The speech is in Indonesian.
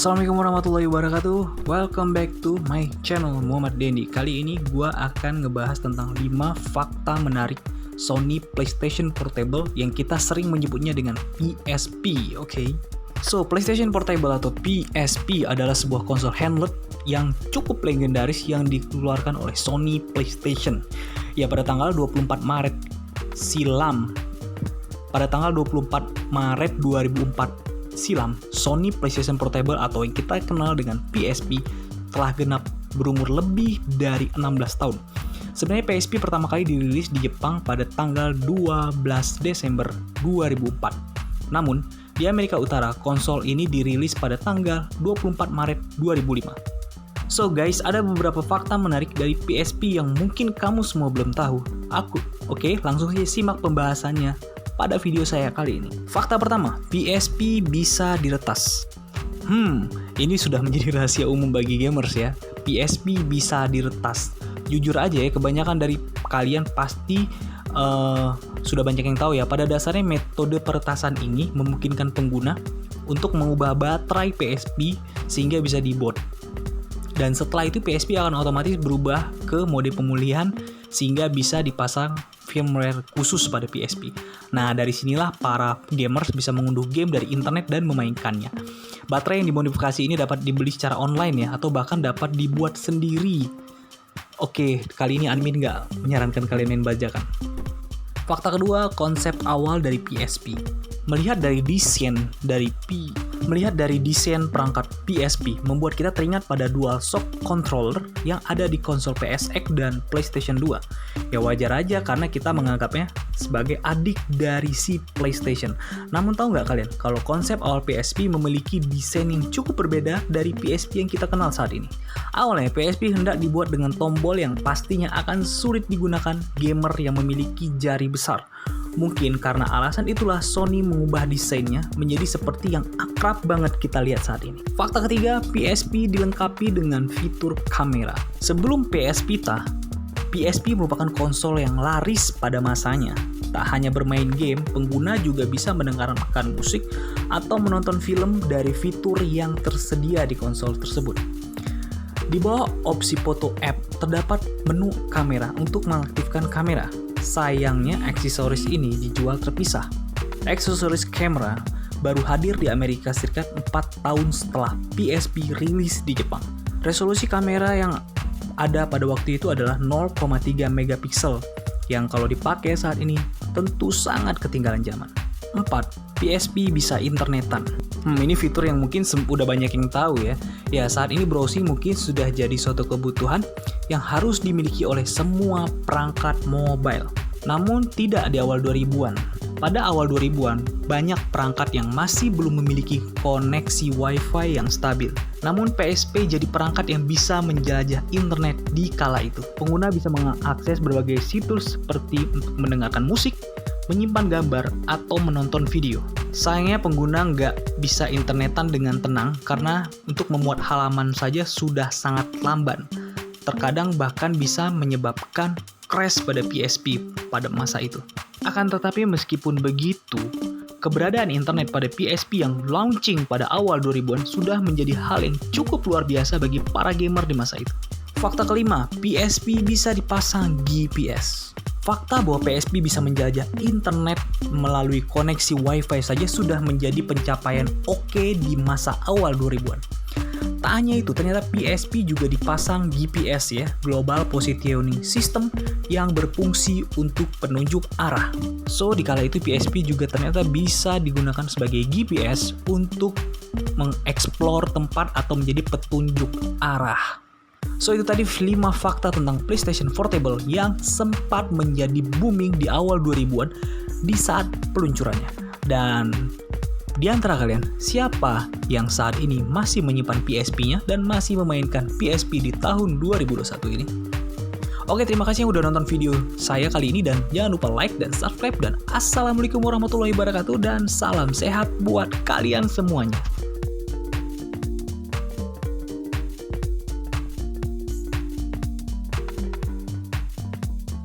Assalamualaikum warahmatullahi wabarakatuh. Welcome back to my channel Muhammad Dendi. Kali ini gue akan ngebahas tentang 5 fakta menarik Sony PlayStation Portable yang kita sering menyebutnya dengan PSP. Oke. So, PlayStation Portable atau PSP adalah sebuah konsol handheld yang cukup legendaris yang dikeluarkan oleh Sony PlayStation. Ya, pada tanggal 24 Maret silam. Pada tanggal 24 Maret 2004 silam, Sony PlayStation Portable atau yang kita kenal dengan PSP telah genap berumur lebih dari 16 tahun. Sebenarnya PSP pertama kali dirilis di Jepang pada tanggal 12 Desember 2004. Namun, di Amerika Utara, konsol ini dirilis pada tanggal 24 Maret 2005. So guys, ada beberapa fakta menarik dari PSP yang mungkin kamu semua belum tahu. Oke, langsung saja simak pembahasannya pada video saya kali ini. Fakta pertama, PSP bisa diretas. Ini sudah menjadi rahasia umum bagi gamers ya. PSP bisa diretas. Jujur aja ya, kebanyakan dari kalian pasti sudah banyak yang tahu ya. Pada dasarnya metode peretasan ini memungkinkan pengguna untuk mengubah baterai PSP sehingga bisa diboot. Dan setelah itu PSP akan otomatis berubah ke mode pemulihan sehingga bisa dipasang firmware khusus pada PSP. Nah, dari sinilah para gamers bisa mengunduh game dari internet dan memainkannya. Baterai yang dimodifikasi ini dapat dibeli secara online ya, atau bahkan dapat dibuat sendiri. Oke, kali ini admin nggak menyarankan kalian main bajakan. Fakta kedua, konsep awal dari PSP. Melihat dari desain perangkat PSP membuat kita teringat pada DualShock controller yang ada di konsol PSX dan PlayStation 2. Ya wajar aja karena kita menganggapnya sebagai adik dari si PlayStation. Namun tahu nggak kalian kalau konsep awal PSP memiliki desain yang cukup berbeda dari PSP yang kita kenal saat ini. Awalnya PSP hendak dibuat dengan tombol yang pastinya akan sulit digunakan gamer yang memiliki jari besar. Mungkin karena alasan itulah Sony mengubah desainnya menjadi seperti yang akrab banget kita lihat saat ini. Fakta ketiga, PSP dilengkapi dengan fitur kamera. Sebelum PSP PSP merupakan konsol yang laris pada masanya. Tak hanya bermain game, pengguna juga bisa mendengarkan musik atau menonton film dari fitur yang tersedia di konsol tersebut. Di bawah opsi foto app terdapat menu kamera untuk mengaktifkan kamera. Sayangnya aksesoris ini dijual terpisah. Aksesoris kamera baru hadir di Amerika Serikat 4 tahun setelah PSP rilis di Jepang. Resolusi kamera yang ada pada waktu itu adalah 0,3 megapiksel yang kalau dipakai saat ini tentu sangat ketinggalan zaman. 4. PSP bisa internetan. Ini fitur yang mungkin udah banyak yang tahu ya. Ya, saat ini browsing mungkin sudah jadi suatu kebutuhan yang harus dimiliki oleh semua perangkat mobile. Namun tidak di awal 2000-an. Pada awal 2000-an, banyak perangkat yang masih belum memiliki koneksi Wi-Fi yang stabil. Namun PSP jadi perangkat yang bisa menjelajah internet di kala itu. Pengguna bisa mengakses berbagai situs seperti mendengarkan musik, menyimpan gambar, atau menonton video. Sayangnya pengguna nggak bisa internetan dengan tenang karena untuk memuat halaman saja sudah sangat lamban. Terkadang bahkan bisa menyebabkan crash pada PSP pada masa itu. Akan tetapi meskipun begitu, keberadaan internet pada PSP yang launching pada awal 2000-an sudah menjadi hal yang cukup luar biasa bagi para gamer di masa itu. Fakta kelima, PSP bisa dipasang GPS. Fakta bahwa PSP bisa menjajah internet melalui koneksi Wi-Fi saja sudah menjadi pencapaian oke di masa awal 2000-an. Tak hanya itu, ternyata PSP juga dipasang GPS ya, Global Positioning System yang berfungsi untuk penunjuk arah. So, di kala itu PSP juga ternyata bisa digunakan sebagai GPS untuk mengeksplor tempat atau menjadi petunjuk arah. So, itu tadi 5 fakta tentang PlayStation Portable yang sempat menjadi booming di awal 2000-an di saat peluncurannya. Dan di antara kalian, siapa yang saat ini masih menyimpan PSP-nya dan masih memainkan PSP di tahun 2021 ini? Oke, terima kasih yang udah nonton video saya kali ini dan jangan lupa like dan subscribe dan assalamualaikum warahmatullahi wabarakatuh dan salam sehat buat kalian semuanya.